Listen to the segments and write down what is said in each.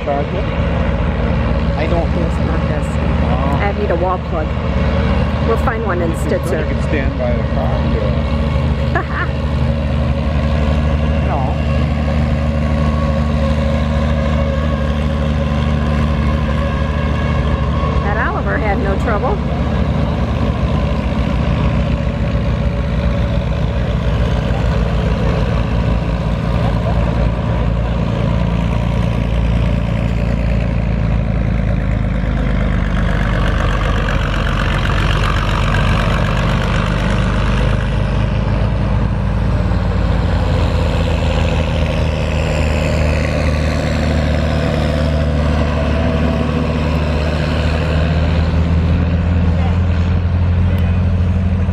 charger? I don't. Yes, not this. I need a wall plug. We'll find one in You Stitzer. could stand by the car and do it. No. That Oliver had no trouble.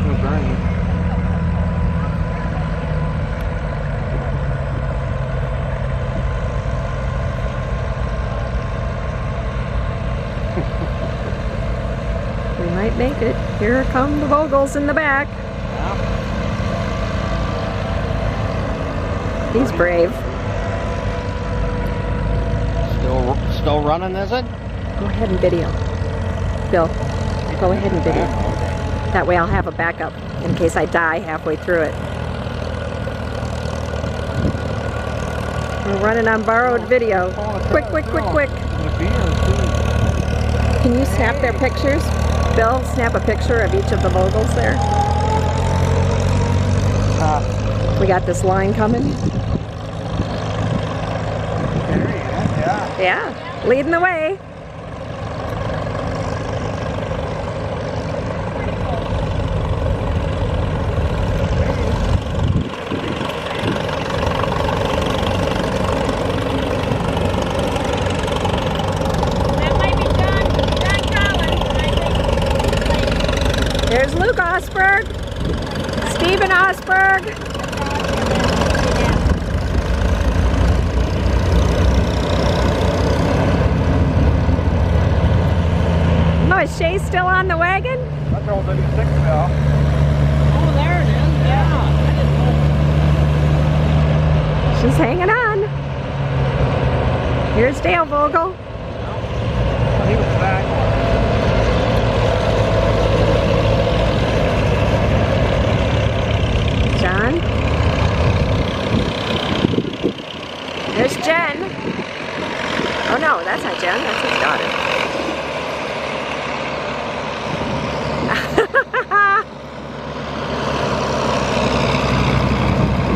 No burning. We might make it. Here come the Vogels in the back. He's brave. Still running, is it? Go ahead and video. Bill, go ahead and video. That way I'll have a backup in case I die halfway through it. We're running on borrowed video. Quick, quick, quick, quick. Can you snap their pictures? Bill, snap a picture of each of the Vogels there. We got this line coming. There he is, yeah. Yeah, leading the way. There's Luke Osberg, Stephen Osberg. Oh, is Shay still on the wagon? That's old 86 now. Oh, there it is. Yeah. I didn't know. She's hanging on. Here's Dale Vogel. He was back. John. There's Jen. Oh no, that's not Jen, that's his daughter.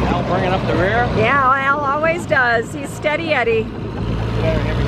Al bringing up the rear. Yeah, Al always does. He's steady Eddie. Better, here we